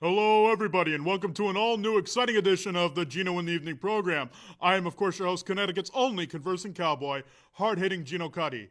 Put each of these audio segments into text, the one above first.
Hello, everybody, and welcome to an all-new, exciting edition of the GENO in the Evening program. I am, of course, your host, Connecticut's only conversing cowboy, hard-hitting Gino Cuddy.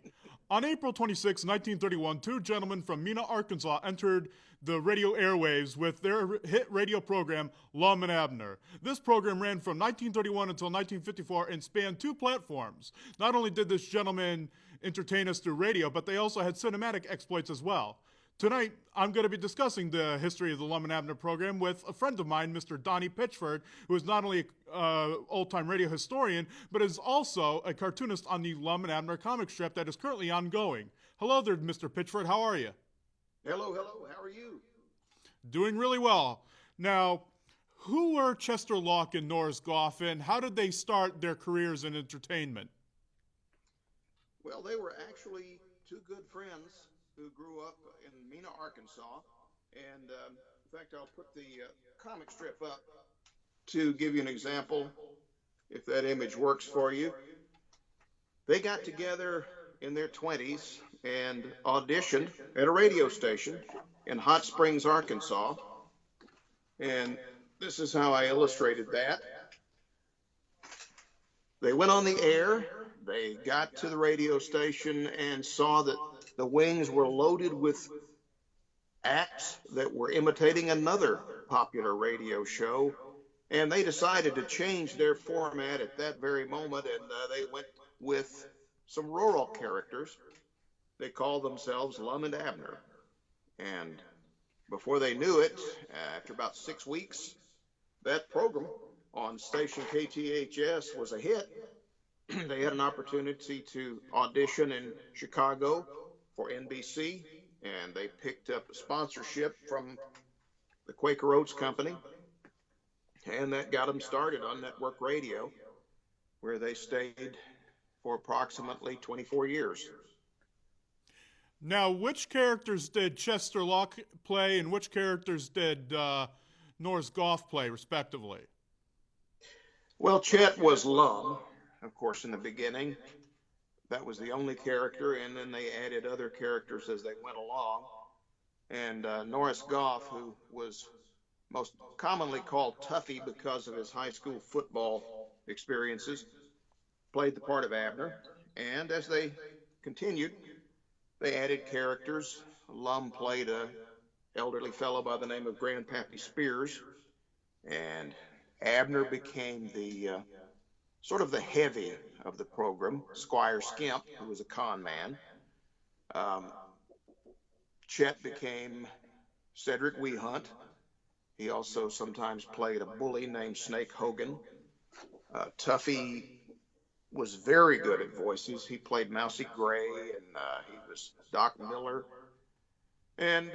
On April 26, 1931, two gentlemen from Mena, Arkansas entered the radio airwaves with their hit radio program, Lum and Abner. This program ran from 1931 until 1954 and spanned two platforms. Not only did this gentleman entertain us through radio, but they also had cinematic exploits as well. Tonight, I'm going to be discussing the history of the Lum and Abner program with a friend of mine, Mr. Donnie Pitchford, who is not only an old-time radio historian, but is also a cartoonist on the Lum and Abner comic strip that is currently ongoing. Hello there, Mr. Pitchford. How are you? Hello. How are you? Doing really well. Now, who were Chester Locke and Norris Goff, and how did they start their careers in entertainment? Well, they were actually two good friends who grew up in Mena, Arkansas. And in fact, I'll put the comic strip up to give you an example, if that image works for you. They got together in their 20s and auditioned at a radio station in Hot Springs, Arkansas. And this is how I illustrated that. They went on the air. They got to the radio station and saw that the wings were loaded with acts that were imitating another popular radio show, and they decided to change their format at that very moment, and they went with some rural characters. They called themselves Lum and Abner, and before they knew it, after about 6 weeks, that program on station KTHS was a hit. They had an opportunity to audition in Chicago for NBC, and they picked up a sponsorship from the Quaker Oats Company, and that got them started on network radio, where they stayed for approximately 24 years. Now, which characters did Chester Locke play, and which characters did Norris Goff play, respectively? Well, Chet was Lum, of course, in the beginning. That was the only character, and then they added other characters as they went along. And Norris Goff, who was most commonly called Tuffy because of his high school football experiences, played the part of Abner. And as they continued, they added characters. Lum played an elderly fellow by the name of Grandpappy Spears, and Abner became the sort of the heavy of the program, Squire Skimp, who was a con man. Chet became Cedric Wehunt. He also sometimes played a bully named Snake Hogan. Tuffy was very good at voices. He played Mousy Gray, and he was Doc Miller. And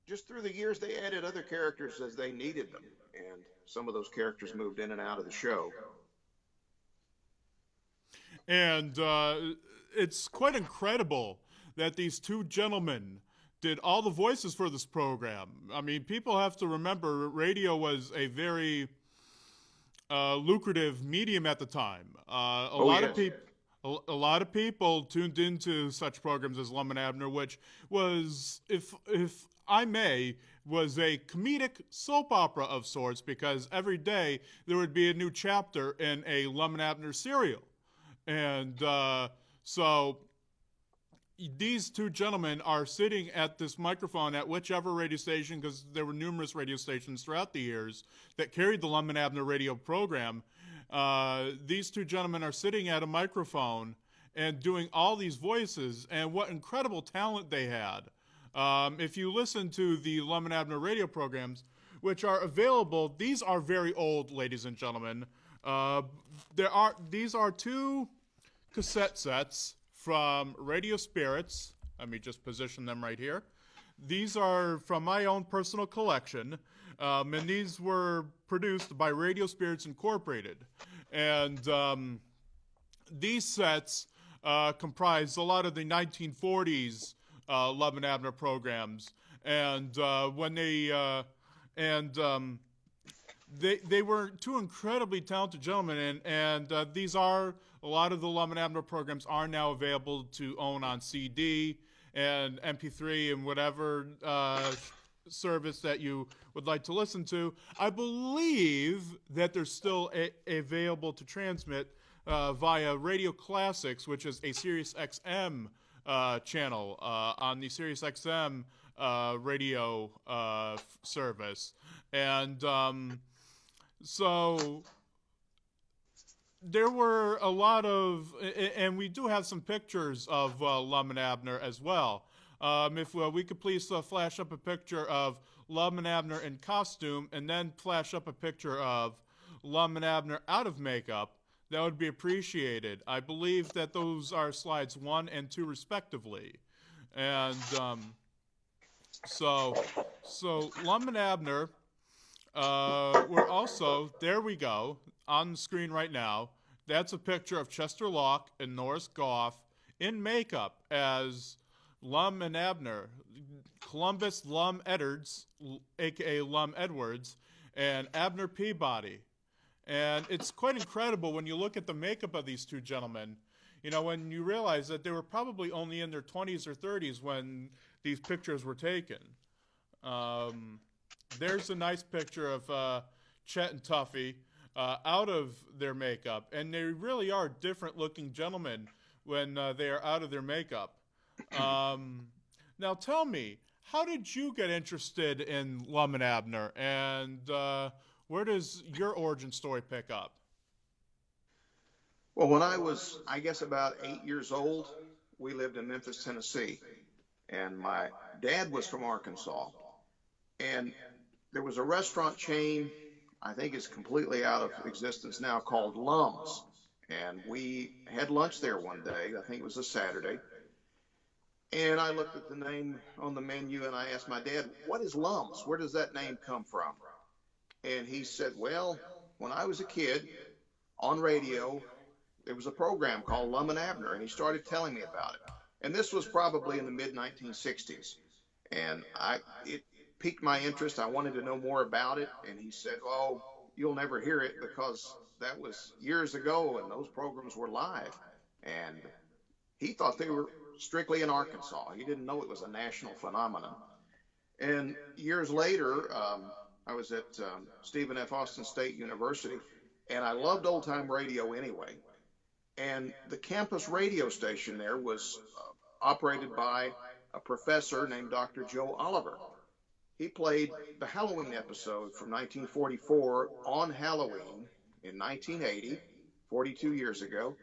just through the years, they added other characters as they needed them. And some of those characters moved in and out of the show. And it's quite incredible that these two gentlemen did all the voices for this program. I mean, people have to remember radio was a very lucrative medium at the time. A lot of people tuned into such programs as Lum and Abner, which was, if I may, was a comedic soap opera of sorts, because every day there would be a new chapter in a Lum and Abner serial. And so these two gentlemen are sitting at this microphone at whichever radio station, because there were numerous radio stations throughout the years that carried the Lum and Abner radio program. These two gentlemen are sitting at a microphone and doing all these voices, and what incredible talent they had. If you listen to the Lum and Abner radio programs, which are available, these are very old, ladies and gentlemen. These are two cassette sets from Radio Spirits. Let me just position them right here. These are from my own personal collection, and these were produced by Radio Spirits Incorporated. And these sets comprise a lot of the 1940s Lum and Abner programs. And when they were two incredibly talented gentlemen, and these are, a lot of the Lum and Abner programs are now available to own on CD and MP3 and whatever service that you would like to listen to. I believe that they're still available to transmit via Radio Classics, which is a Sirius XM channel on the Sirius XM radio service. And so there were a lot of, and we do have some pictures of Lum and Abner as well. If we could please flash up a picture of Lum and Abner in costume, and then flash up a picture of Lum and Abner out of makeup, that would be appreciated. I believe that those are slides 1 and 2 respectively. And so Lum and Abner were also, there we go, on the screen right now. That's a picture of Chester Locke and Norris Goff in makeup as Lum and Abner, Columbus Lum Edwards, a.k.a. Lum Edwards, and Abner Peabody. And it's quite incredible when you look at the makeup of these two gentlemen, you know, when you realize that they were probably only in their 20s or 30s when these pictures were taken. There's a nice picture of Chet and Tuffy out of their makeup, and they really are different-looking gentlemen when they are out of their makeup. Now tell me, how did you get interested in Lum and Abner, and where does your origin story pick up? Well, when I was, I guess, about 8 years old, we lived in Memphis, Tennessee, and my dad was from Arkansas. And there was a restaurant chain, I think it's completely out of existence now, called Lum's. And we had lunch there one day, I think it was a Saturday. And I looked at the name on the menu and I asked my dad, what is Lum's? Where does that name come from? And he said, well, when I was a kid on radio, there was a program called Lum and Abner, and he started telling me about it. And this was probably in the mid-1960s. And it piqued my interest. I wanted to know more about it. And he said, oh, you'll never hear it because that was years ago and those programs were live. And he thought they were strictly in Arkansas. He didn't know it was a national phenomenon. And years later, I was at Stephen F. Austin State University, and I loved old-time radio anyway. And the campus radio station there was operated by a professor named Dr. Joe Oliver. He played the Halloween episode from 1944 on Halloween in 1980, 42 years ago.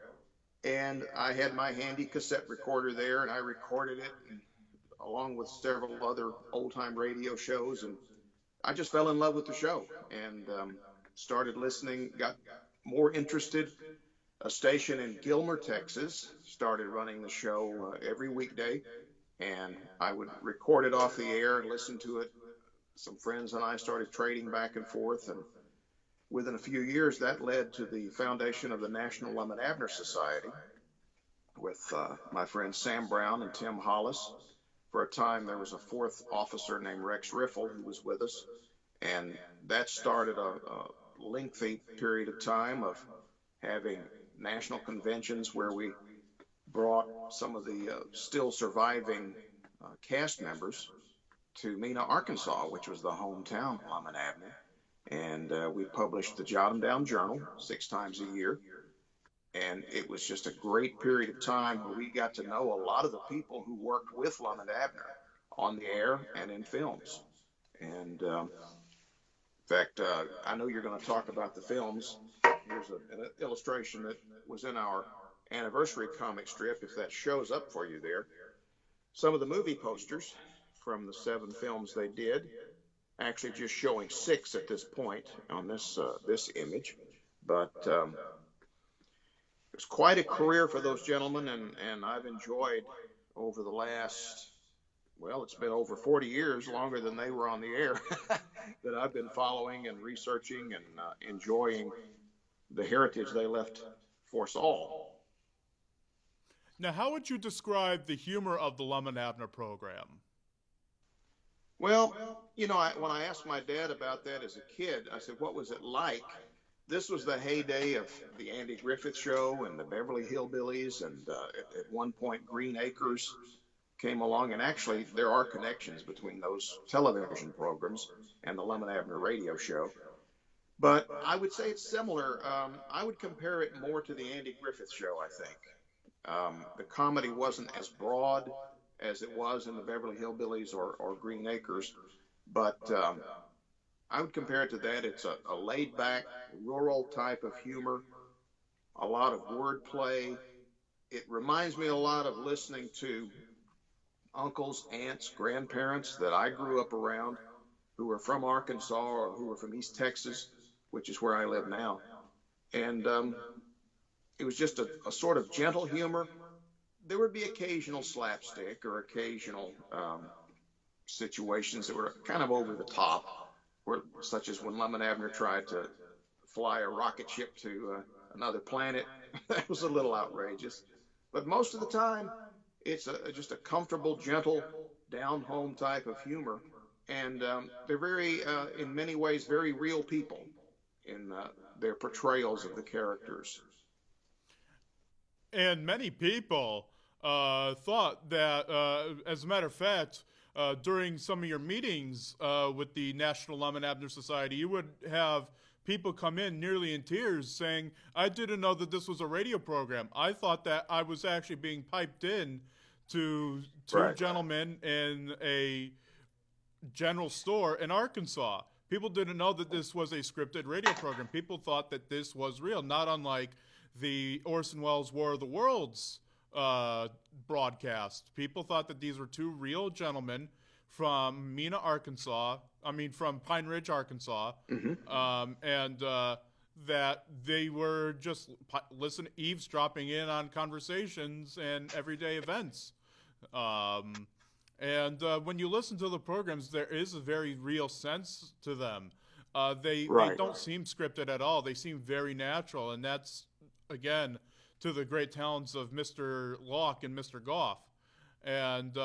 And I had my handy cassette recorder there, and I recorded it along with several other old-time radio shows. And I just fell in love with the show and started listening, got more interested. A station in Gilmer, Texas, started running the show every weekday, and I would record it off the air and listen to it. Some friends and I started trading back and forth, and within a few years, that led to the foundation of the National Lum and Abner Society with my friends Sam Brown and Tim Hollis. For a time, there was a fourth officer named Rex Riffle who was with us, and that started a lengthy period of time of having national conventions where we brought some of the still surviving cast members to Mena, Arkansas, which was the hometown of Lum and Abner. And we published the Jot 'em Down Journal 6 times a year. And it was just a great period of time where we got to know a lot of the people who worked with Lum and Abner on the air and in films. And in fact, I know you're going to talk about the films. Here's an illustration that was in our anniversary comic strip, if that shows up for you there. Some of the movie posters from the 7 films they did, actually just showing 6 at this point on this image. But it was quite a career for those gentlemen, and I've enjoyed over the last, well, it's been over 40 years, longer than they were on the air, that I've been following and researching and enjoying the heritage they left for us all. Now, how would you describe the humor of the Lum and Abner program? Well, you know, when I asked my dad about that as a kid, I said, what was it like? This was the heyday of the Andy Griffith Show and the Beverly Hillbillies, and at one point Green Acres came along, and actually there are connections between those television programs and the Lum and Abner radio show. But I would say it's similar. I would compare it more to the Andy Griffith Show, I think. The comedy wasn't as broad as it was in the Beverly Hillbillies or Green Acres, but I would compare it to that. It's a laid-back, rural type of humor, a lot of wordplay. It reminds me a lot of listening to uncles, aunts, grandparents that I grew up around who were from Arkansas or who were from East Texas, which is where I live now. And it was just a sort of gentle humor. There would be occasional slapstick or occasional situations that were kind of over the top, such as when Lum and Abner tried to fly a rocket ship to another planet. That was a little outrageous. But most of the time, it's just a comfortable, gentle, down-home type of humor. And they're very, in many ways, very real people in their portrayals of the characters. And many people thought that, as a matter of fact, during some of your meetings with the National Lum and Abner Society, you would have people come in nearly in tears saying, I didn't know that this was a radio program. I thought that I was actually being piped in to two gentlemen in a general store in Arkansas. People didn't know that this was a scripted radio program. People thought that this was real, not unlike the Orson Welles War of the Worlds broadcast. People thought that these were two real gentlemen from from Pine Ridge, Arkansas, and that they were just eavesdropping in on conversations and everyday events. And when you listen to the programs, there is a very real sense to them. They don't seem scripted at all. They seem very natural, and that's, again, to the great talents of Mr. Locke and Mr. Goff. And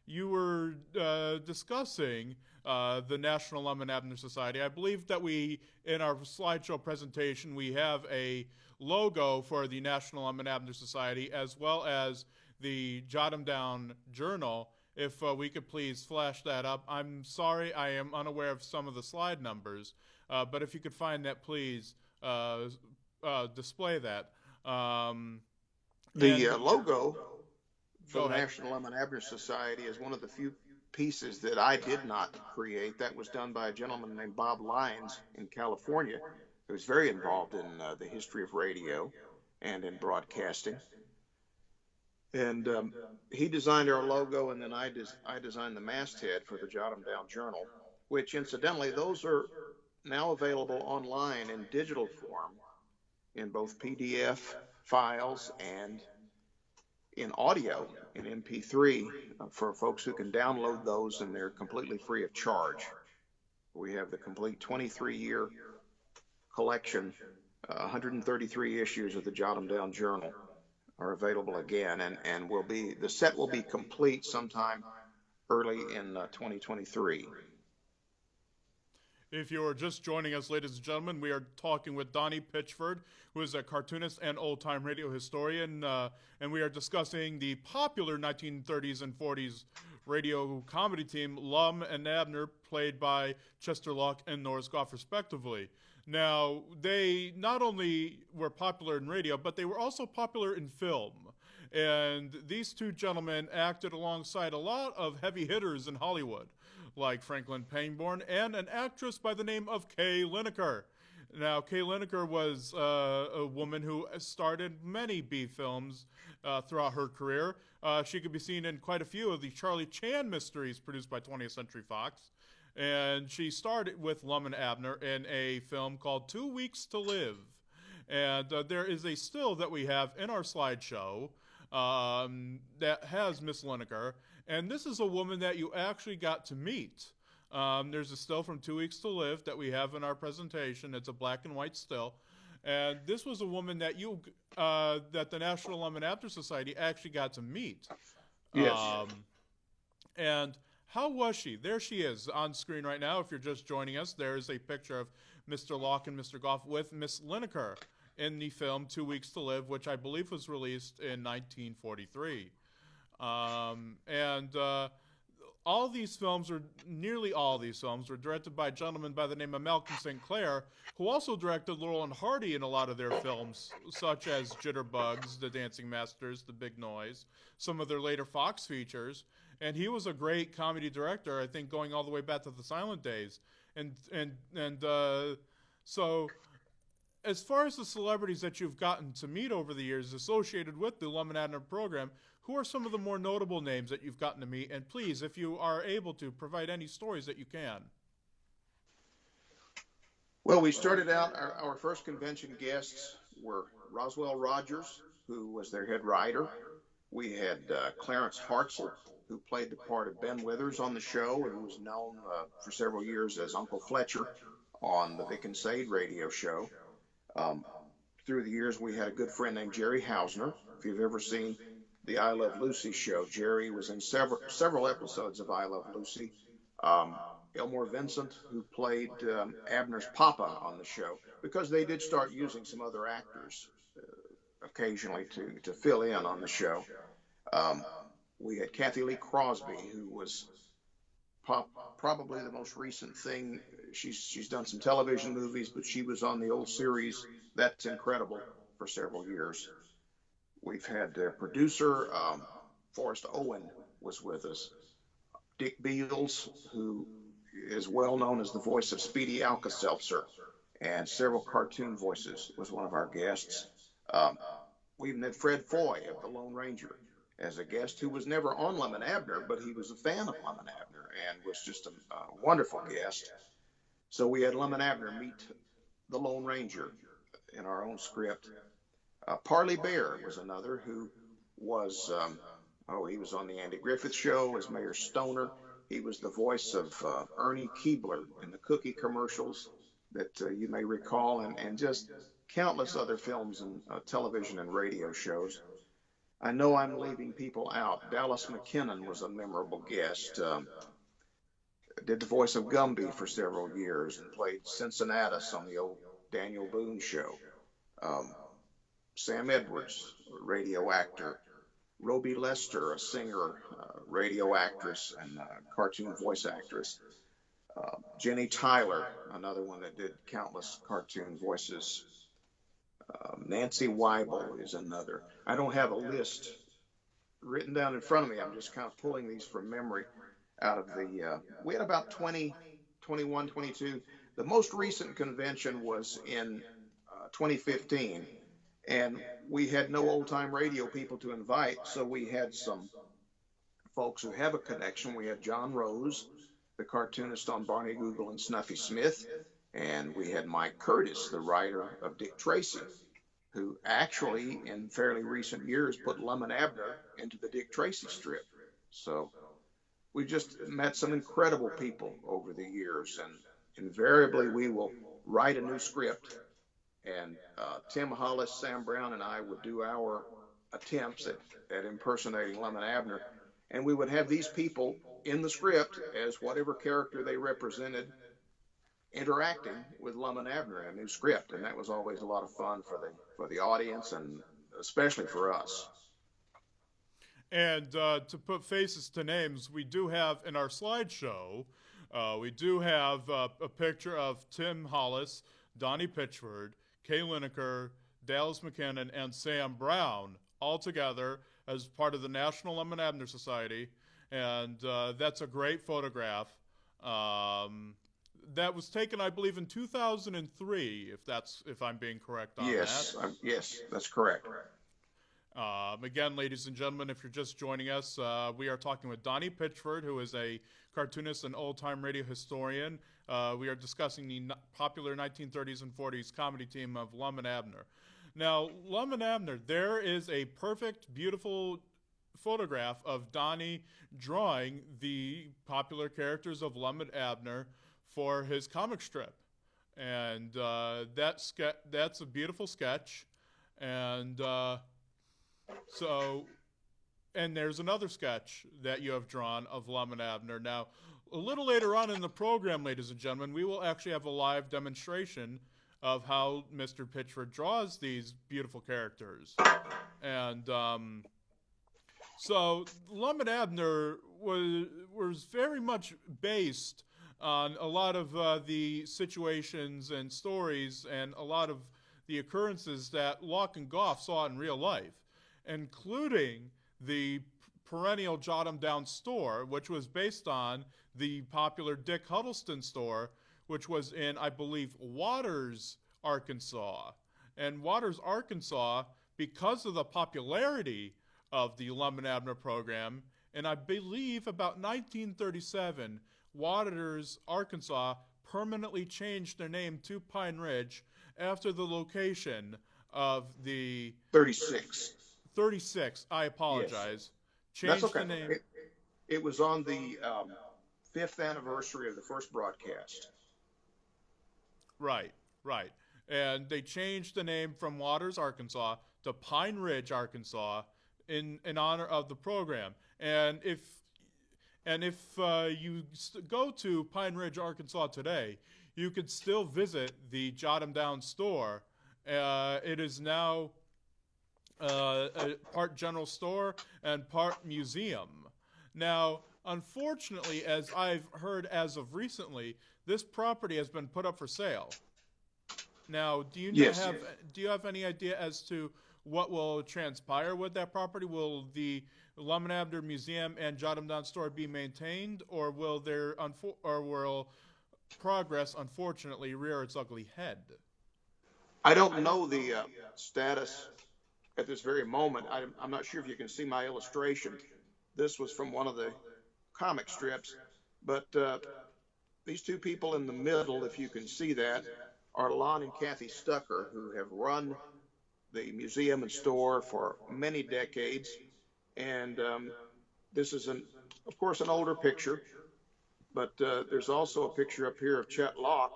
you were discussing the National Lum and Abner Society. I believe that in our slideshow presentation, we have a logo for the National Lum and Abner Society, as well as the Jot 'em Down Journal. If we could please flash that up. I'm sorry, I am unaware of some of the slide numbers, but if you could find that, please display that. The logo for the National Lum and Abner Society is one of the few pieces that I did not create. That was done by a gentleman named Bob Lyons in California, who was very involved in the history of radio and in broadcasting. And he designed our logo, and then I designed the masthead for the Jot 'em Down Journal, which, incidentally, those are now available online in digital form, in both PDF files and in audio, in MP3, for folks who can download those, and they're completely free of charge. We have the complete 23-year collection, 133 issues of the Jot 'em Down Journal are available again, and the set will be complete sometime early in 2023. If you're just joining us, ladies and gentlemen, we are talking with Donnie Pitchford, who is a cartoonist and old-time radio historian, and we are discussing the popular 1930s and 40s radio comedy team Lum and Abner, played by Chester Locke and Norris Goff, respectively. Now, they not only were popular in radio, but they were also popular in film. And these two gentlemen acted alongside a lot of heavy hitters in Hollywood, like Franklin Pangborn and an actress by the name of Kay Lineker. Now, Kay Lineker was a woman who starred many B films throughout her career. She could be seen in quite a few of the Charlie Chan mysteries produced by 20th Century Fox. And she starred with Lum and Abner in a film called 2 Weeks to Live. And there is a still that we have in our slideshow that has Miss Lineker. And this is a woman that you actually got to meet. There's a still from 2 Weeks to Live that we have in our presentation. It's a black and white still. And this was a woman that that the National Lum and Abner Society actually got to meet. Yes. And how was she? There she is on screen right now. If you're just joining us, there is a picture of Mr. Locke and Mr. Goff with Miss Lineker in the film 2 Weeks to Live, which I believe was released in 1943. And nearly all these films were directed by a gentleman by the name of Malcolm St. Clair, who also directed Laurel and Hardy in a lot of their films, such as Jitterbugs, The Dancing Masters, The Big Noise, some of their later Fox features. And he was a great comedy director, I think, going all the way back to the silent days. So as far as the celebrities that you've gotten to meet over the years associated with the Lum and Abner program, who are some of the more notable names that you've gotten to meet? And please, if you are able to, provide any stories that you can. Well, we started out, our first convention guests were Roswell Rogers, who was their head writer. We had Clarence Hartzell, who played the part of Ben Withers on the show and was known for several years as Uncle Fletcher on the Vic and Sade radio show. Through the years, we had a good friend named Jerry Hausner. If you've ever seen the I Love Lucy show, Jerry was in several episodes of I Love Lucy. Elmore Vincent, who played Abner's Papa on the show, because they did start using some other actors occasionally to fill in on the show. We had Kathy Lee Crosby, who was probably the most recent thing. She's done some television movies, but she was on the old series That's Incredible for several years. We've had producer Forrest Owen was with us. Dick Beals, who is well known as the voice of Speedy Alka-Seltzer, and several cartoon voices, was one of our guests. We even had Fred Foy of the Lone Ranger as a guest, who was never on Lum and Abner, but he was a fan of Lum and Abner and was just a wonderful guest. So we had Lum and Abner meet the Lone Ranger in our own script. Parley Bear was another who was, he was on the Andy Griffith Show as Mayor Stoner. He was the voice of Ernie Keebler in the cookie commercials that you may recall, and just countless other films and television and radio shows. I know I'm leaving people out. Dallas McKinnon was a memorable guest. Did the voice of Gumby for several years and played Cincinnatus on the old Daniel Boone show. Sam Edwards, radio actor. Roby Lester, a singer, radio actress, and cartoon voice actress. Jenny Tyler, another one that did countless cartoon voices. Nancy Weibel is another. I don't have a list written down in front of me. I'm just kind of pulling these from memory out of the, we had about 20, 21, 22. The most recent convention was in 2015, and we had no old-time radio people to invite, so we had some folks who have a connection. We had John Rose, the cartoonist on Barney Google and Snuffy Smith, and we had Mike Curtis, the writer of Dick Tracy, who actually, in fairly recent years, put Lum and Abner into the Dick Tracy strip. So we just met some incredible people over the years, and invariably we will write a new script, and Tim Hollis, Sam Brown, and I would do our attempts at impersonating Lum and Abner, and we would have these people in the script as whatever character they represented, interacting with Lum and Abner in a new script, and that was always a lot of fun for the audience and especially for us. And to put faces to names, we do have in our slideshow, we do have a picture of Tim Hollis, Donnie Pitchford, Kay Lineker, Dallas McKinnon, and Sam Brown all together as part of the National Lum and Abner Society, and that's a great photograph. That was taken, I believe, in 2003, if I'm being correct on that. Yes, that's correct. Again, ladies and gentlemen, if you're just joining us, we are talking with Donnie Pitchford, who is a cartoonist and old-time radio historian. We are discussing the popular 1930s and 40s comedy team of Lum and Abner. Now, Lum and Abner, there is a perfect, beautiful photograph of Donnie drawing the popular characters of Lum and Abner for his comic strip, and that's a beautiful sketch, and and there's another sketch that you have drawn of Lum and Abner. Now, a little later on in the program, ladies and gentlemen, we will actually have a live demonstration of how Mr. Pitchford draws these beautiful characters, and So Lum and Abner was very much based on a lot of the situations and stories and a lot of the occurrences that Locke and Goff saw in real life, including the perennial Jot 'em Down store, which was based on the popular Dick Huddleston store, which was in, I believe, Waters, Arkansas. And Waters, Arkansas, because of the popularity of the Lum and Abner program, and I believe about 1937, Waters, Arkansas permanently changed their name to Pine Ridge after the location of the 36. 36. I apologize. Yes. That's Changed okay. the name. It was on the 5th anniversary of the first broadcast. Right, right. And they changed the name from Waters, Arkansas to Pine Ridge, Arkansas in honor of the program. And if you go to Pine Ridge, Arkansas today, you could still visit the Jot 'em Down store. It is now a part general store and part museum. Now, unfortunately, as I've heard as of recently, this property has been put up for sale. Now, do you have any idea as to what will transpire with that property? Will the Lum and Abner Museum and Jot 'em Down store be maintained, or will progress unfortunately rear its ugly head? I don't know the status at this very moment. I'm not sure if you can see my illustration. This was from one of the comic strips, but these two people in the middle, if you can see that, are Lon and Kathy Stucker, who have run the museum and store for many decades. And this is, of course, an older picture, but there's also a picture up here of Chet Locke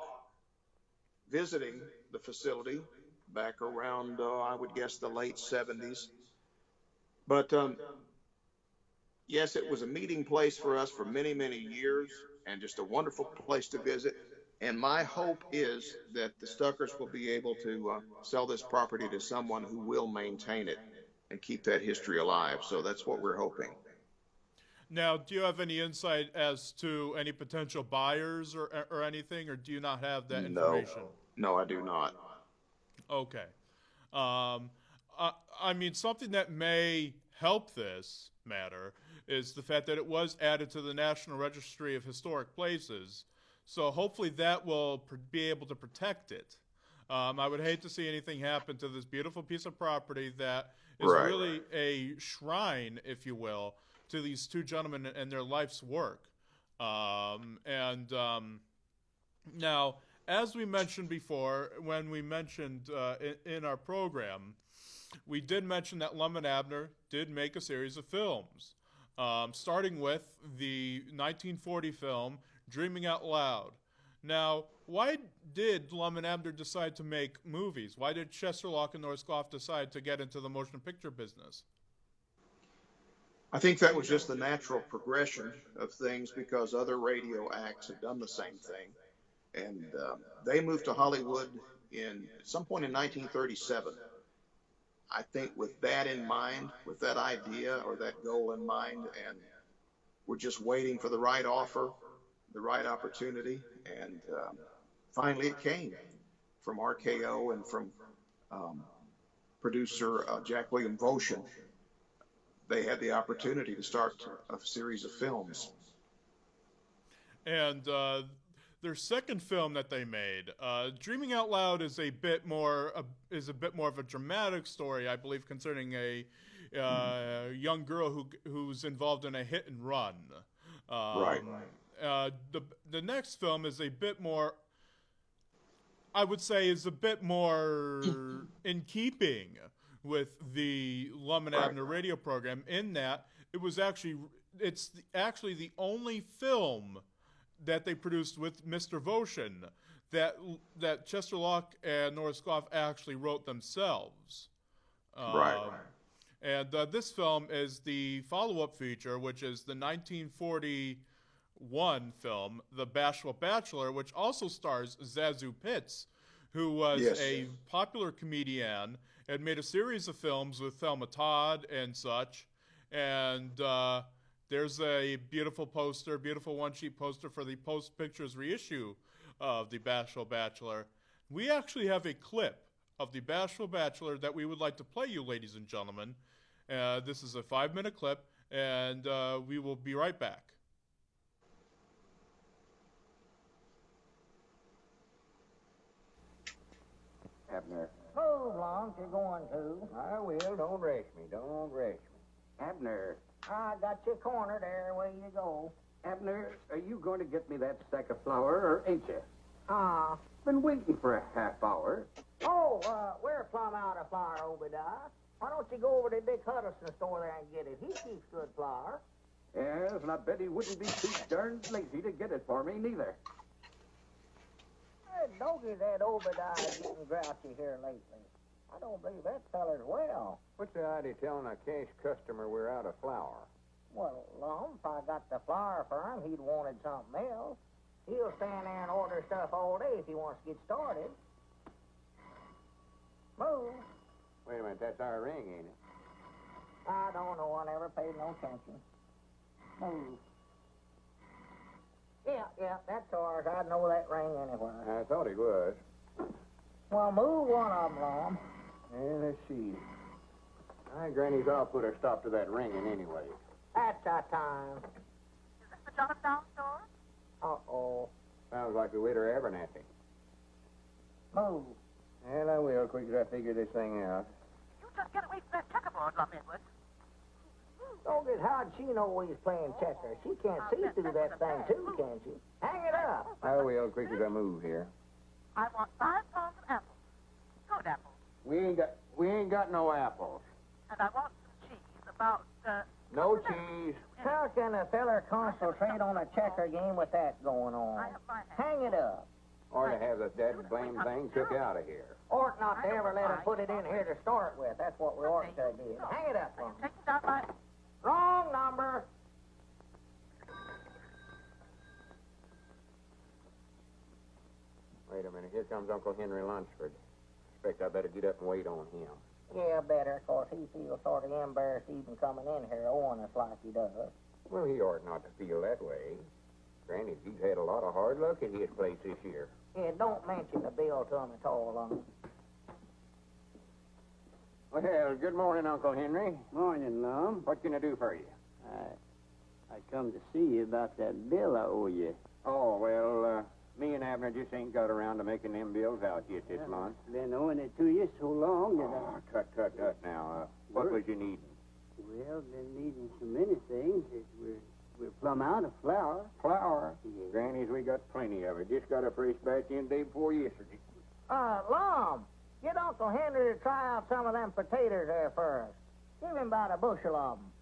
visiting the facility back around, I would guess, the late 70s. But yes, it was a meeting place for us for many, many years, and just a wonderful place to visit. And my hope is that the Stuckers will be able to sell this property to someone who will maintain it and keep that history alive. So that's what we're hoping. Now, do you have any insight as to any potential buyers or anything, or do you not have that information? No, I do not. Okay. I mean, something that may help this matter is the fact that it was added to the National Registry of Historic Places. So hopefully that will be able to protect it. I would hate to see anything happen to this beautiful piece of property that is really a shrine, if you will, to these two gentlemen and their life's work. Now, as we mentioned before, when we mentioned in our program, we did mention that Lum and Abner did make a series of films, starting with the 1940 film Dreaming Out Loud. Now, why did Lum and Abner decide to make movies? Why did Chester Locke and Norris Goff decide to get into the motion picture business? I think that was just the natural progression of things because other radio acts had done the same thing. And they moved to Hollywood at some point in 1937. I think with that in mind, with that idea or that goal in mind, and we're just waiting for the right offer, the right opportunity, and finally it came from RKO and from producer Jack William Voshin. They had the opportunity to start a series of films. And their second film that they made, Dreaming Out Loud, is a bit more of a dramatic story, I believe, concerning a young girl who's involved in a hit and run. The next film is a bit more, I would say, in keeping with the Lum and Abner radio program, in that it's actually the only film that they produced with Mr. Voshin that Chester Locke and Norris Goff actually wrote themselves. And this film is the follow-up feature, which is the 1941 film, The Bashful Bachelor, which also stars Zazu Pitts, who was a popular comedian and made a series of films with Thelma Todd and such. And there's a beautiful poster, beautiful one-sheet poster for the Post Pictures reissue of The Bashful Bachelor. We actually have a clip of The Bashful Bachelor that we would like to play you, ladies and gentlemen. This is a 5-minute clip, and we will be right back. Abner. Move, Lum, you're going to. I will. Don't rush me. Don't rush me. Abner. I got you cornered there. Where you go? Abner, are you going to get me that sack of flour, or ain't you? Ah. Been waiting for a half hour. Oh, we're plumb out of flour, Obadiah. Why don't you go over to Dick Huddleston's store there and get it? He keeps good flour. Yes, and I bet he wouldn't be too darn lazy to get it for me, neither. Hey, don't get that Obadiah getting grouchy here lately. I don't believe that feller's well. What's the idea telling a cash customer we're out of flour? Well, Lum, if I got the flour for him, he'd wanted something else. He'll stand there and order stuff all day if he wants to get started. Move. Wait a minute, that's our ring, ain't it? I don't know. I never paid no attention. Move. Yeah, that's ours. I'd know that ring anywhere. I thought he was. Well, move one of them, Lum. Let's see. Granny's I'll put a stop to that ringing anyway. That's our time. Is this the Jonathan store? Uh-oh. Sounds like the waiter Abernathy. Move. Well, I will, quick as I figure this thing out. You just get away from that checkerboard, Lum Edwards. Don't get how'd she know we was playing checkers? She can't see through that thing, too, can she? Hang it up. I will, quick as I move here. I want 5 pounds of apples. Good apples. We ain't got no apples. And I want some cheese, about, No cheese. How can a feller concentrate on a checker game with that going on? I have my hand. Hang it up. Or to have the dead blame thing took out of here. Ought not to ever let him put it in here to start with. That's what we ought to do. Hang it up, Are you Lum. taking down my... Wrong number. Wait a minute, here comes Uncle Henry Lunsford. Expect I better get up and wait on him. Yeah, better, 'cause he feels sort of embarrassed even coming in here owing us like he does. Well, he ought not to feel that way. Granted, he's had a lot of hard luck at his place this year. Yeah, don't mention the bill to him at all, Lum. Well, good morning, Uncle Henry. Morning, Lum. What can I do for you? I come to see you about that bill I owe you. Oh, well, me and Abner just ain't got around to making them bills out yet this month. Been owing it to you so long that Oh, tut now. What was you needing? Well, been needing so many things that we're plumb out of flour. Flour. Yeah. Granny's, we got plenty of it. Just got a fresh batch in day before yesterday. Lum, get Uncle Henry to try out some of them potatoes there for us. Give him about a bushel of them.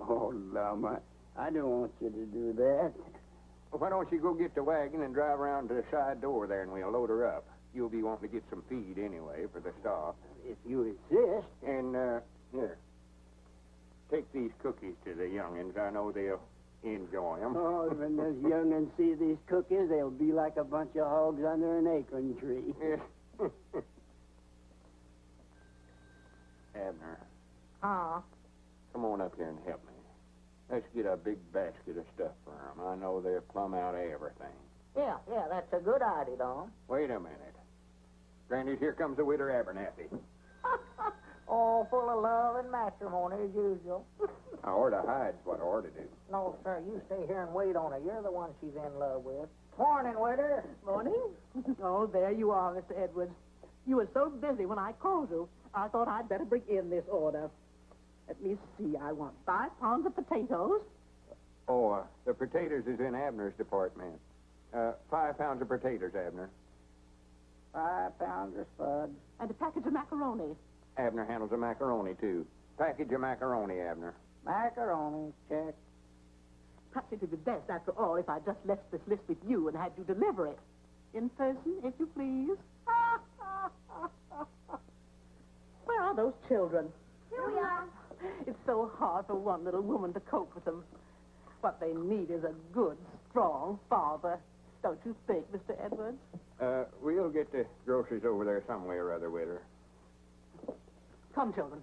Oh, Lum, I don't want you to do that. Well, why don't you go get the wagon and drive around to the side door there and we'll load her up. You'll be wanting to get some feed anyway for the stock. If you insist. And, here. Take these cookies to the young'uns. I know they'll enjoy them. Oh, when those young'uns see these cookies, they'll be like a bunch of hogs under an acorn tree. Abner, Huh? come on up here and help me. Let's get a big basket of stuff for them. I know they're plumb out of everything. Yeah, that's a good idea, Lum. Wait a minute. Granny's, here comes the widow Abernathy. All full of love and matrimony as usual. I ought to hide's what I ought to do. No, sir, you stay here and wait on her. You're the one she's in love with. Morning, waiter. Morning. Oh, there you are, Mr. Edwards. You were so busy when I called you, I thought I'd better bring in this order. Let me see. I want 5 pounds of potatoes. Oh, the potatoes is in Abner's department. 5 pounds of potatoes, Abner. 5 pounds of spuds. And a package of macaroni. Abner handles the macaroni, too. Package of macaroni, Abner. Macaroni, check. Perhaps it would be best, after all, if I just left this list with you and had you deliver it. In person, if you please. Where are those children? Here we are. It's so hard for one little woman to cope with them. What they need is a good, strong father. Don't you think, Mr. Edwards? We'll get the groceries over there some way or other with her. Come, children.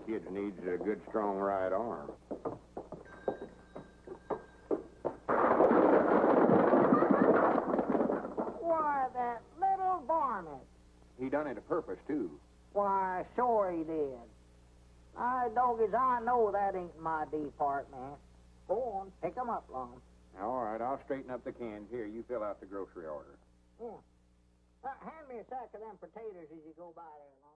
Kid needs a good, strong right arm. Why, that little varmint. He done it a purpose, too. Why, sure he did. Doggies, I know that ain't my department. Go on, pick 'em up, Lum. All right, I'll straighten up the cans. Here, you fill out the grocery order. Yeah. Hand me a sack of them potatoes as you go by there, Lum.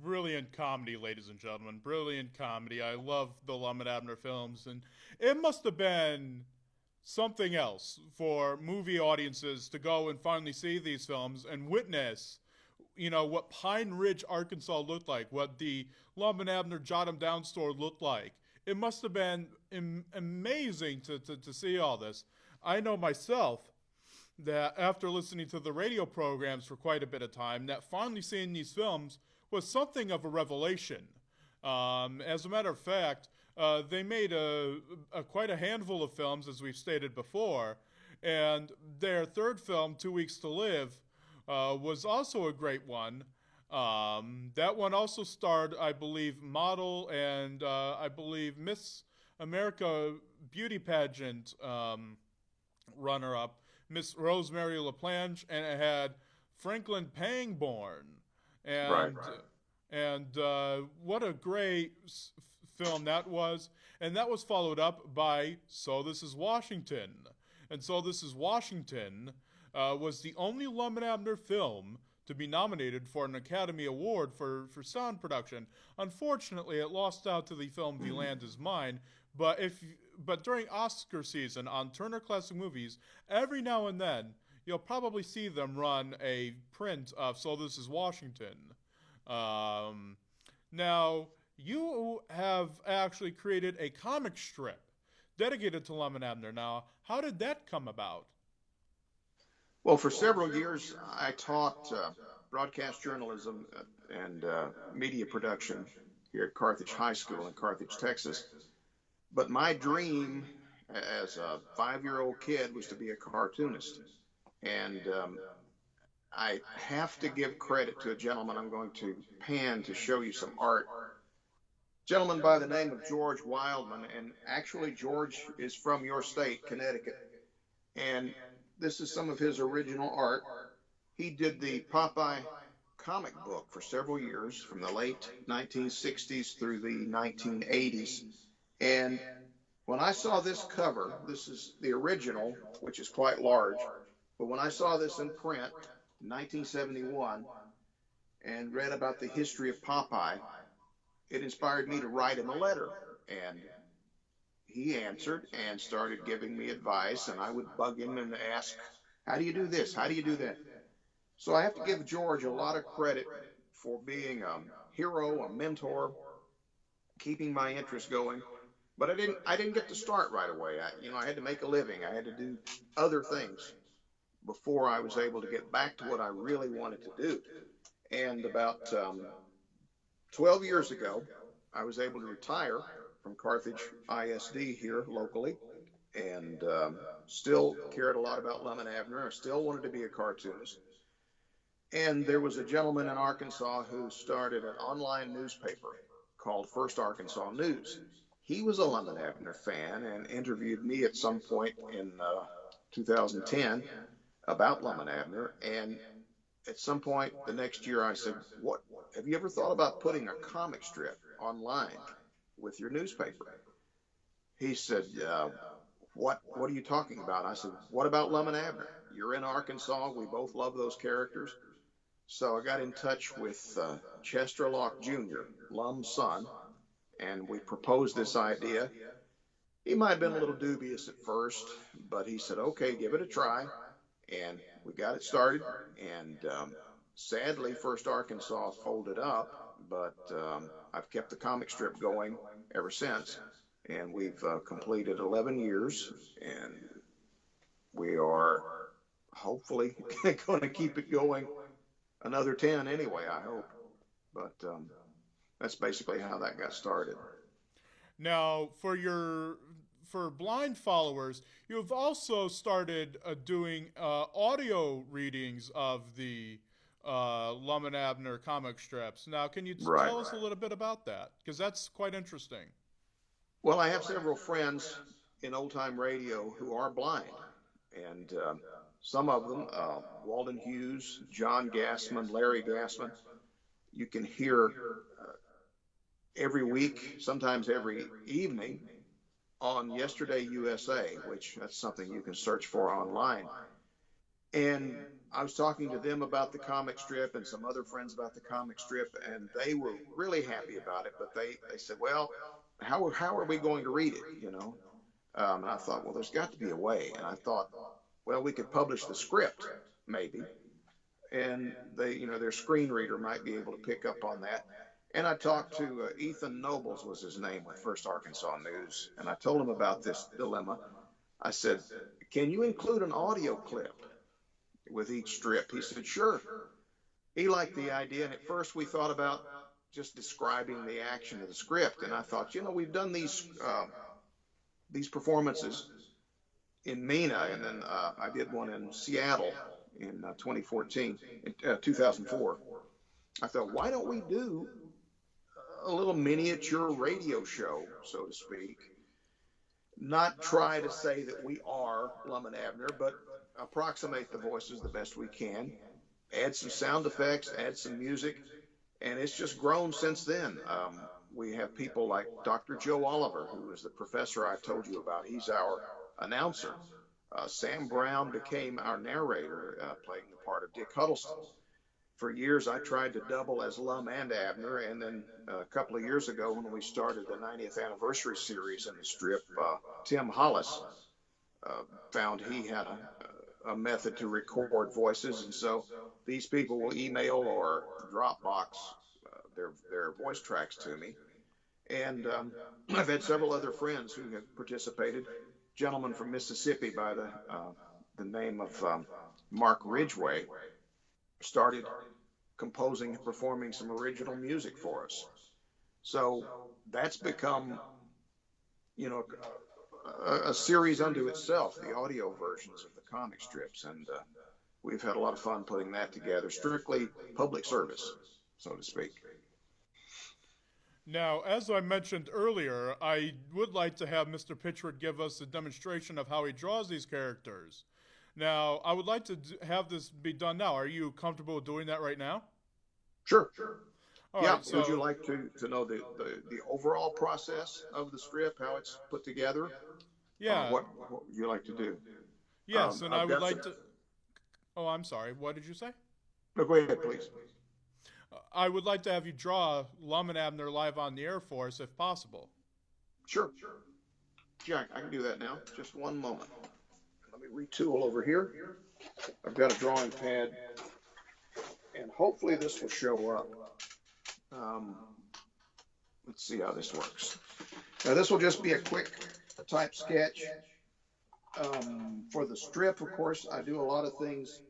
Brilliant comedy, ladies and gentlemen. Brilliant comedy. I love the Lum and Abner films, and it must have been something else for movie audiences to go and finally see these films and witness, what Pine Ridge, Arkansas looked like, what the Lum and Abner Jot 'em Down store looked like. It must have been amazing to see all this. I know myself that after listening to the radio programs for quite a bit of time, that finally seeing these films was something of a revelation. As a matter of fact, they made quite a handful of films, as we've stated before, and their third film, 2 Weeks to Live, was also a great one. That one also starred, I believe, model and I believe Miss America beauty pageant runner-up, Miss Rosemary LaPlanche, and it had Franklin Pangborn. And, Right. And what a great film that was. And that was followed up by So This Is Washington. And So This Is Washington was the only Lum and Abner film to be nominated for an Academy Award for sound production. Unfortunately, it lost out to the film The Land Is Mine. But during Oscar season on Turner Classic Movies, every now and then, you'll probably see them run a print of So This Is Washington. Now, you have actually created a comic strip dedicated to Lum and Abner. Now, how did that come about? Well, for several years, I taught broadcast journalism and media production here at Carthage High School in Carthage, Texas. But my dream as a 5-year-old kid was to be a cartoonist. And I have to give credit to a gentleman I'm going to pan to show you some art. Gentleman by the name of George Wildman, and actually George is from your state, Connecticut. And this is some of his original art. He did the Popeye comic book for several years, from the late 1960s through the 1980s. And when I saw this cover, this is the original, which is quite large, but when I saw this in print in 1971 and read about the history of Popeye, it inspired me to write him a letter. And he answered and started giving me advice, and I would bug him and ask, how do you do this? How do you do that? So I have to give George a lot of credit for being a hero, a mentor, keeping my interest going. But I didn't get to start right away. I had to make a living. I had to do other things before I was able to get back to what I really wanted to do. And about 12 years ago, I was able to retire from Carthage ISD here locally, and still cared a lot about Lum and Abner. I still wanted to be a cartoonist. And there was a gentleman in Arkansas who started an online newspaper called First Arkansas News. He was a Lum and Abner fan and interviewed me at some point in 2010 about Lum and Abner. And at some point the next year, I said, "What? Have you ever thought about putting a comic strip online with your newspaper?" He said, what are you talking about? I said, "What about Lum and Abner? You're in Arkansas. We both love those characters." So I got in touch with Chester Locke Jr., Lum's son, and we proposed this idea. He might have been a little dubious at first, but he said, "Okay, give it a try." And we got it started. And sadly, First Arkansas folded up, but I've kept the comic strip going ever since. And we've completed 11 years, and we are hopefully going to keep it going another 10 anyway, I hope. But that's basically how that got started. Now, for blind followers, you've also started doing audio readings of the Lum and Abner comic strips. Now, can you Right. tell us a little bit about that? Because that's quite interesting. Well, I have several friends in old time radio who are blind, and some of them, Walden Hughes, John Gassman, Larry Gassman, you can hear every week, sometimes every evening, on Yesterday USA, which that's something you can search for online. And I was talking to them about the comic strip and some other friends about the comic strip, and they were really happy about it. But they said, well, how are we going to read it? You know, and I thought, well, there's got to be a way. And I thought, well, we could publish the script, maybe, and they, you know, their screen reader might be able to pick up on that. And I talked to Ethan Nobles was his name with First Arkansas News, and I told him about this dilemma. I said, can you include an audio clip with each strip? He said, sure. He liked the idea, and at first we thought about just describing the action of the script. And I thought, you know, we've done these performances in Mena, and then I did one in Seattle in 2004. I thought, why don't we do a little miniature radio show, so to speak? Not try to say that we are Lum and Abner, but approximate the voices the best we can. Add some sound effects, add some music, and it's just grown since then. We have people like Dr. Joe Oliver, who is the professor I told you about. He's our announcer. Sam Brown became our narrator, playing the part of Dick Huddleston. For years, I tried to double as Lum and Abner, and then a couple of years ago, when we started the 90th anniversary series in the strip, Tim Hollis found he had a method to record voices, and so these people will email or Dropbox their voice tracks to me. And I've had several other friends who have participated. Gentleman from Mississippi by the name of Mark Ridgway started composing and performing some original music for us. So that's become, you know, a series unto itself, the audio versions of the comic strips, and we've had a lot of fun putting that together. Strictly public service, so to speak. Now, as I mentioned earlier, I would like to have Mr. Pitchford give us a demonstration of how he draws these characters. Now, I would like to have this be done now. Are you comfortable with doing that right now? Sure. All yeah. right, so, would you like to know the overall process of the strip, how it's put together? Yeah. What would you like to do? Yes, and I would like to... Oh, I'm sorry. What did you say? No, go ahead, please. I would like to have you draw Lum and Abner live on the Air Force, if possible. Sure. Jack, I can do that now. Just one moment. Let me retool over here. I've got a drawing pad, and hopefully this will show up. Let's see how this works. Now, this will just be a quick type sketch. For the strip, of course, I do a lot of things,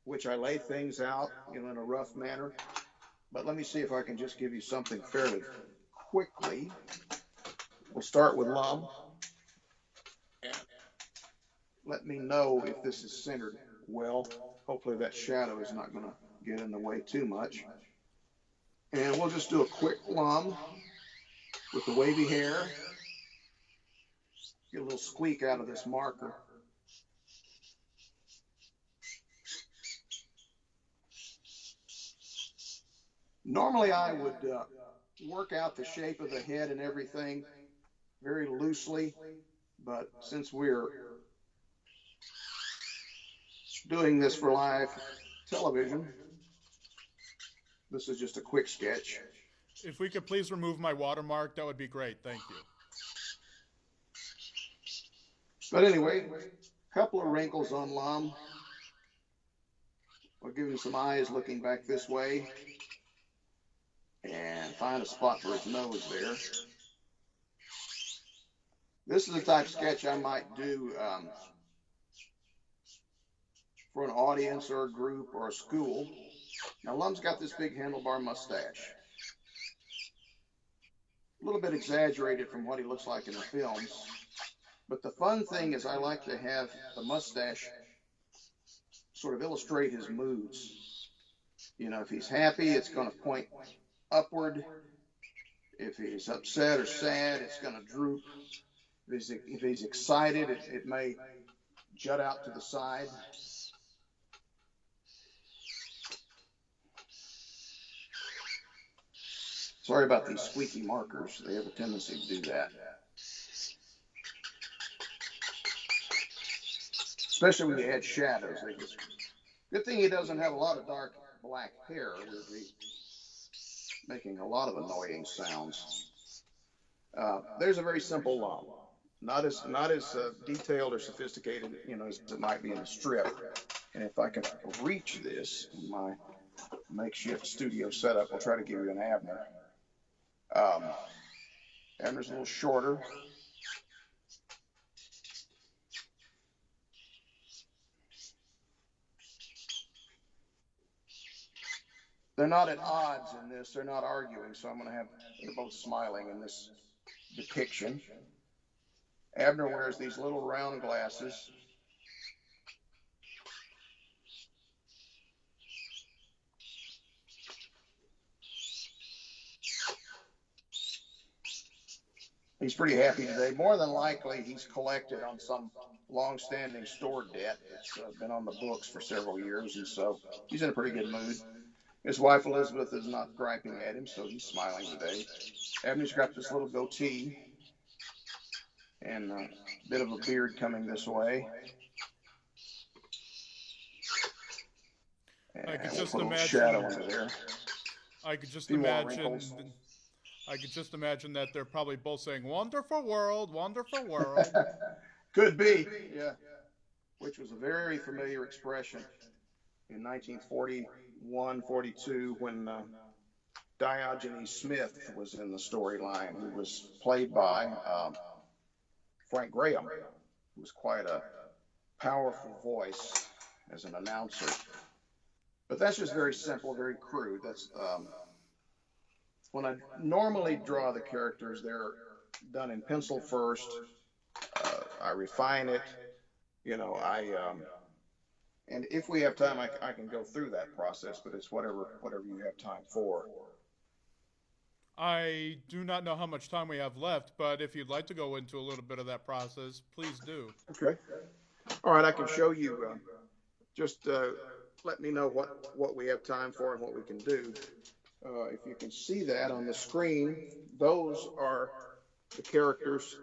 which I lay things out, you know, in a rough manner. But let me see if I can just give you something fairly quickly. We'll start with Lum. And let me know if this is centered well. Hopefully that shadow is not going to get in the way too much. And we'll just do a quick Lum with the wavy hair. Get a little squeak out of this marker. Normally I would work out the shape of the head and everything very loosely, but since we're doing this for live television, this is just a quick sketch. If we could please remove my watermark, that would be great. Thank you. But anyway, a couple of wrinkles on Lum. We'll give him some eyes looking back this way. And find a spot for his nose there. This is the type of sketch I might do for an audience or a group or a school. Now, Lum's got this big handlebar mustache. A little bit exaggerated from what he looks like in the films. But the fun thing is I like to have the mustache sort of illustrate his moods. If he's happy, it's going to point upward. If he's upset or sad, it's going to droop. If he's excited, it may jut out to the side. Sorry about these squeaky markers. They have a tendency to do that. Especially when you add shadows. Good thing he doesn't have a lot of dark black hair. We'd be making a lot of annoying sounds. There's a very simple Lum. Not as detailed or sophisticated, as it might be in the strip. And if I can reach this in my makeshift studio setup, we'll try to give you an Abner. Abner's a little shorter. They're not at odds in this. They're not arguing, so they're both smiling in this depiction. Abner wears these little round glasses. He's pretty happy today. More than likely, he's collected on some long-standing store debt that's been on the books for several years, and so he's in a pretty good mood. His wife, Elizabeth, is not griping at him, so he's smiling today. Abner's got this little goatee and a bit of a beard coming this way. And I could just put a little imagine. shadow under there. I could just Few more imagine. wrinkles. I could just imagine that they're probably both saying "Wonderful world, wonderful world." Could be, yeah. Which was a very familiar expression in 1941, 42, when Diogenes Smith was in the storyline, who was played by Frank Graham, who was quite a powerful voice as an announcer. But that's just very simple, very crude. That's when I normally draw the characters, they're done in pencil first. I refine it, and if we have time, I can go through that process, but it's whatever you have time for. I do not know how much time we have left, but if you'd like to go into a little bit of that process, please do. Okay. All right, I can show you. Just let me know what we have time for and what we can do. If you can see that on the screen, those are the characters,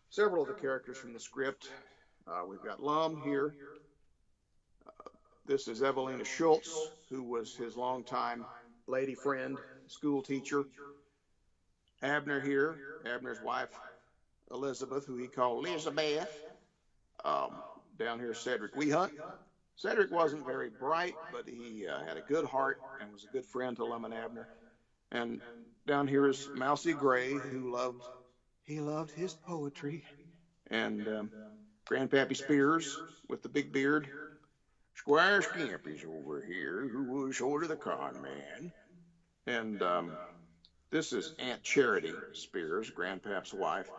several of the characters from the script. We've got Lum here. This is Evelina Schultz, who was his longtime lady friend, school teacher. Abner here, Abner's wife, Elizabeth, who he called Elizabeth. Down here, Cedric Wehunt. Cedric wasn't very bright, but he had a good heart and was a good friend to Lum and Abner. And down here is Mousy Gray, who loved his poetry. And Grandpappy Spears with the big beard. Squire Skimpy's over here, who was sort of the con man. And this is Aunt Charity Spears, Grandpap's wife.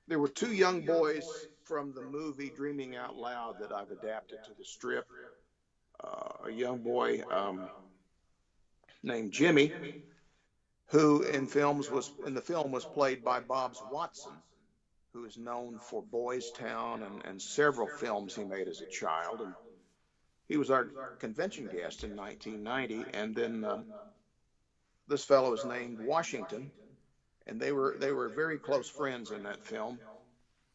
There were two young boys from the movie Dreaming Out Loud that I've adapted to the strip. A young boy named Jimmy, who in the film was played by Bobs Watson, who is known for Boys Town and several films he made as a child. And he was our convention guest in 1990, and then this fellow is named Washington, and they were very close friends in that film.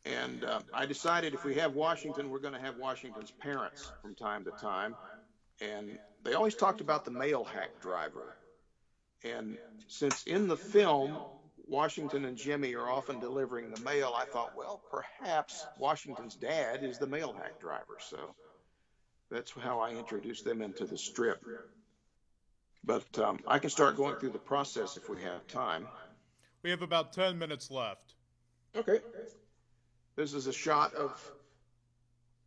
And I decided if we have Washington, we're going to have Washington's parents from time to time. And they always talked about the mail hack driver. And since in the film, Washington and Jimmy are often delivering the mail, I thought, well, perhaps Washington's dad is the mail hack driver. So that's how I introduced them into the strip. But I can start going through the process if we have time. We have about 10 minutes left. Okay. This is a shot of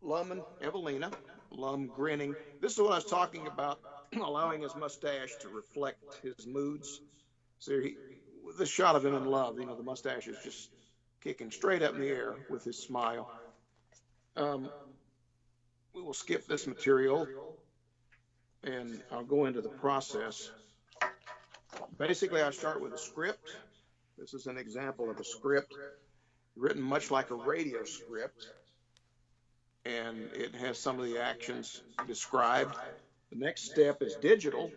Lum and Evelina. Lum grinning. This is what I was talking about, allowing his mustache to reflect his moods. So the shot of him in love, the mustache is just kicking straight up in the air with his smile. We will skip this material. and I'll go into the process. Basically, I start with a script. This is an example of a script written much like a radio script, and it has some of the actions described. The next step is digital,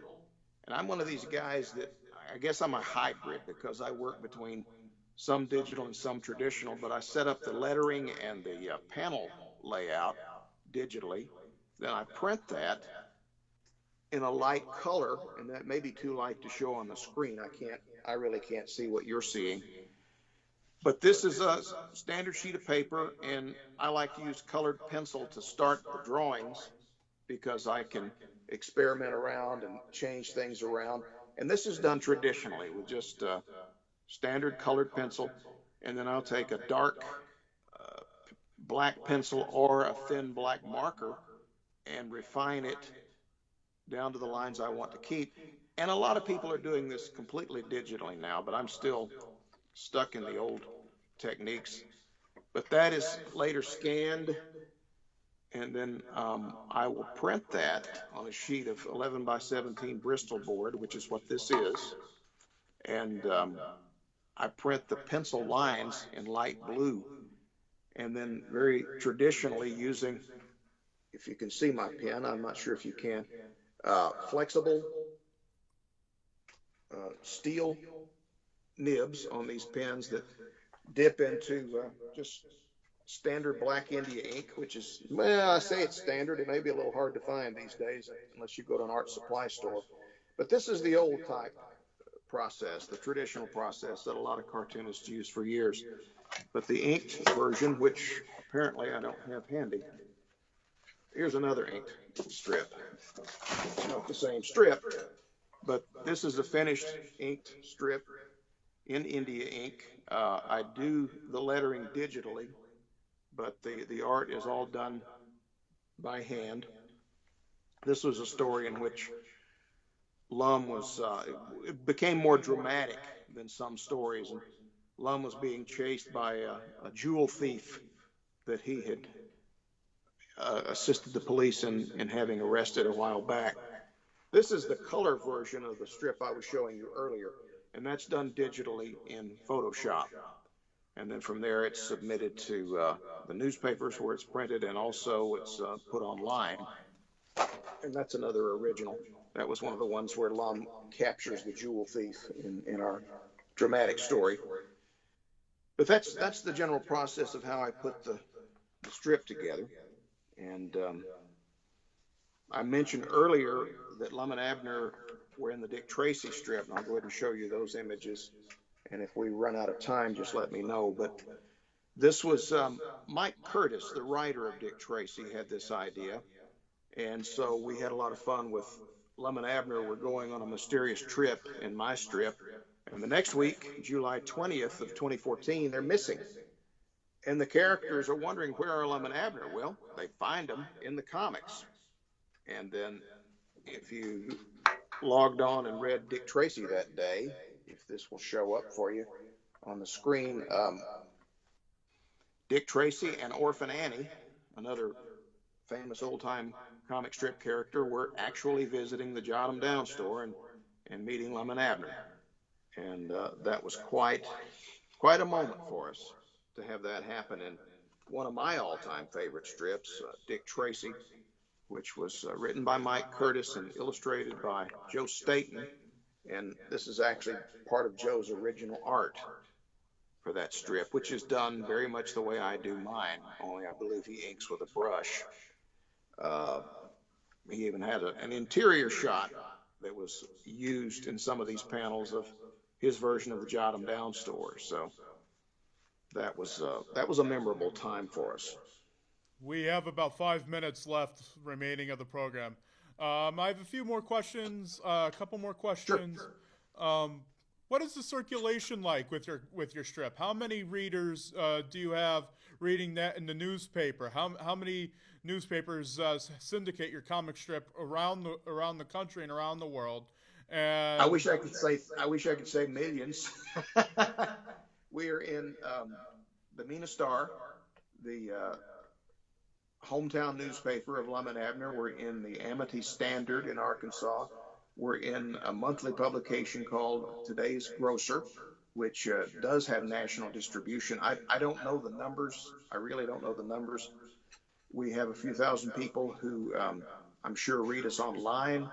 and I'm one of these guys that I guess I'm a hybrid because I work between some digital and some traditional, but I set up the lettering and the panel layout digitally. Then I print that in a light color, and that may be too light to show on the screen. I really can't see what you're seeing. But this is a standard sheet of paper, and I like to use colored pencil to start the drawings because I can experiment around and change things around. And this is done traditionally with just standard colored pencil, and then I'll take a dark black pencil or a thin black marker and refine it down to the lines I want to keep. And a lot of people are doing this completely digitally now, but I'm still stuck in the old techniques. But that is later scanned, and then I will print that on a sheet of 11 by 17 Bristol board, which is what this is. And I print the pencil lines in light blue, and then very traditionally using, if you can see my pen, I'm not sure if you can, flexible steel nibs on these pens that dip into just standard black India ink, which is, well, I say it's standard. It may be a little hard to find these days unless you go to an art supply store. But this is the old type process, the traditional process that a lot of cartoonists use for years. But the inked version, which apparently I don't have handy, here's another inked strip. It's not the same strip, but this is a finished inked strip in India ink. I do the lettering digitally, but the art is all done by hand. This was a story in which Lum was, it became more dramatic than some stories, and Lum was being chased by a jewel thief that he had assisted the police in having arrested a while back. This is the color version of the strip I was showing you earlier, and that's done digitally in Photoshop. And then from there, it's submitted to the newspapers where it's printed, and also it's put online. And that's another original. That was one of the ones where Lum captures the jewel thief in our dramatic story. But that's the general process of how I put the strip together. And I mentioned earlier that Lum and Abner were in the Dick Tracy strip, and I'll go ahead and show you those images. And if we run out of time, just let me know. But this was Mike Curtis, the writer of Dick Tracy, had this idea. And so we had a lot of fun with Lum and Abner. We're going on a mysterious trip in my strip. And the next week, July 20th of 2014, they're missing. And the characters are wondering, where are Lum and Abner? Well, they find them in the comics. And then if you logged on and read Dick Tracy that day, if this will show up for you on the screen, Dick Tracy and Orphan Annie, another famous old-time comic strip character, were actually visiting the Jot 'em Down store and meeting Lum and Abner. And that was quite a moment for us to have that happen in one of my all-time favorite strips, Dick Tracy, which was written by Mike Curtis and illustrated by Joe Staton. And this is actually part of Joe's original art for that strip, which is done very much the way I do mine, only I believe he inks with a brush. He even had an interior shot that was used in some of these panels of his version of the Jot 'em Down store. So that was a memorable time for us. We have about 5 minutes left remaining of the program. I have a few more questions, a couple more questions. Sure. What is the circulation like with your strip? How many readers do you have reading that in the newspaper? How many newspapers syndicate your comic strip around the country and around the world? And I wish I could say millions. We are in the Mina Star, the hometown newspaper of Lum and Abner. We're in the Amity Standard in Arkansas. We're in a monthly publication called Today's Grocer, which does have national distribution. I don't know the numbers. I really don't know the numbers. We have a few thousand people who I'm sure read us online.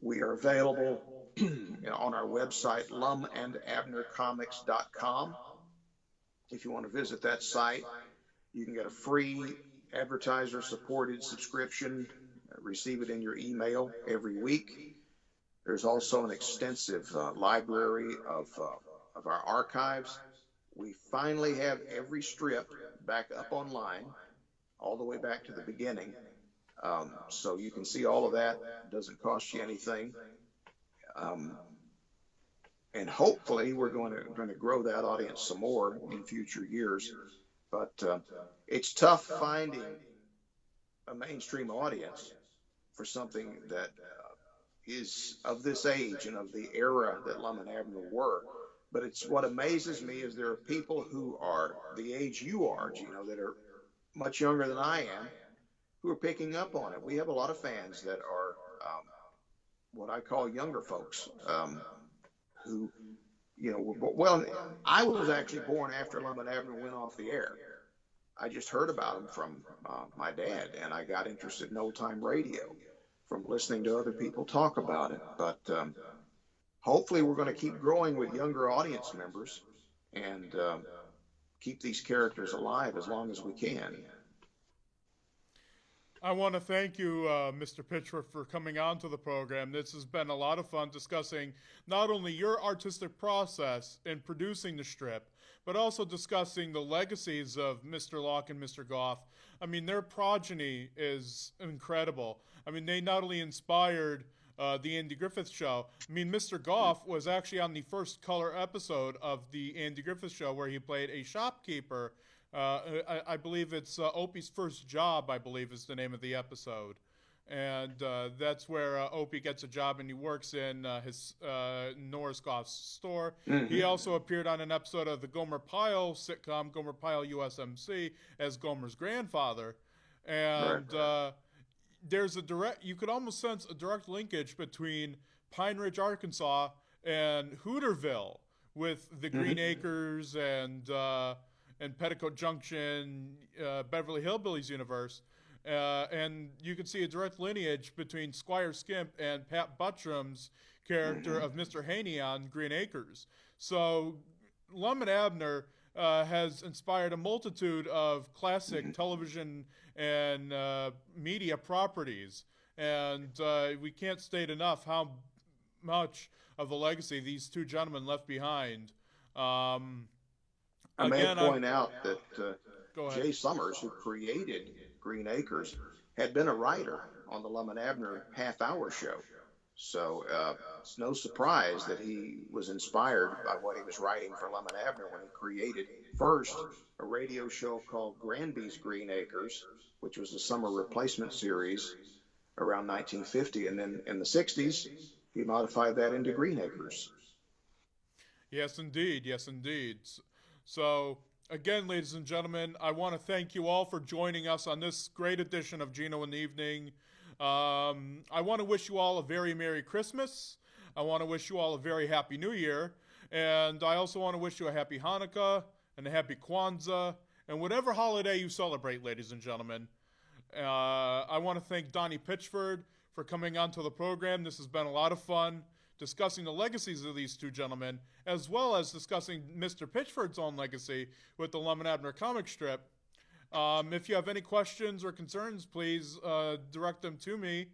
We are available on our website, lumandabnercomics.com. If you want to visit that site, you can get a free advertiser-supported subscription, receive it in your email every week. There's also an extensive library of our archives. We finally have every strip back up online, all the way back to the beginning. So you can see all of that. It doesn't cost you anything. And hopefully we're going to grow that audience some more in future years. But it's tough finding a mainstream audience for something that is of this age and of the era that Lum and Abner were. But it's what amazes me is there are people who are the age you are, Geno, that are much younger than I am, who are picking up on it. We have a lot of fans that are what I call younger folks, who, well, I was actually born after Lum and Abner went off the air. I just heard about them from my dad, and I got interested in old-time radio from listening to other people talk about it. But hopefully we're going to keep growing with younger audience members and keep these characters alive as long as we can. I want to thank you, Mr. Pitchford, for coming on to the program. This has been a lot of fun discussing not only your artistic process in producing the strip, but also discussing the legacies of Mr. Locke and Mr. Goff. I mean, their progeny is incredible. I mean, they not only inspired the Andy Griffith Show. I mean, Mr. Goff was actually on the first color episode of the Andy Griffith Show where he played a shopkeeper. I believe it's Opie's First Job, I believe is the name of the episode. And that's where Opie gets a job, and he works in his Norris Goff's store. Mm-hmm. He also appeared on an episode of the Gomer Pyle sitcom, Gomer Pyle USMC, as Gomer's grandfather. And there's you could almost sense a direct linkage between Pine Ridge, Arkansas, and Hooterville, with the Green Acres and Petticoat Junction, Beverly Hillbillies universe. And you can see a direct lineage between Squire Skimp and Pat Buttram's character of Mr. Haney on Green Acres. So Lum and Abner has inspired a multitude of classic television and media properties. And we can't state enough how much of the legacy these two gentlemen left behind. I may point out that Jay Summers, who created Green Acres, had been a writer on the Lum and Abner half-hour show. So it's no surprise that he was inspired by what he was writing for Lum and Abner when he created first a radio show called Granby's Green Acres, which was a summer replacement series around 1950. And then in the 60s, he modified that into Green Acres. Yes, indeed. Yes, indeed. So, again, ladies and gentlemen, I want to thank you all for joining us on this great edition of Geno in the Evening. I want to wish you all a very Merry Christmas. I want to wish you all a very Happy New Year. And I also want to wish you a Happy Hanukkah and a Happy Kwanzaa and whatever holiday you celebrate, ladies and gentlemen. I want to thank Donnie Pitchford for coming onto the program. This has been a lot of fun, discussing the legacies of these two gentlemen, as well as discussing Mr. Pitchford's own legacy with the Lum and Abner comic strip. If you have any questions or concerns, please direct them to me.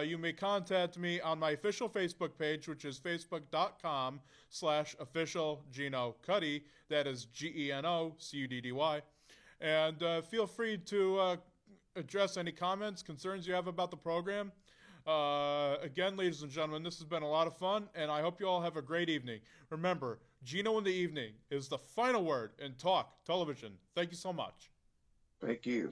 You may contact me on my official Facebook page, which is facebook.com/official Geno Cuddy. That is GENO CUDDY. And feel free to address any comments, concerns you have about the program. Again, ladies and gentlemen, this has been a lot of fun, and I hope you all have a great evening. Remember, Geno in the Evening is the final word in talk television. Thank you so much. Thank you.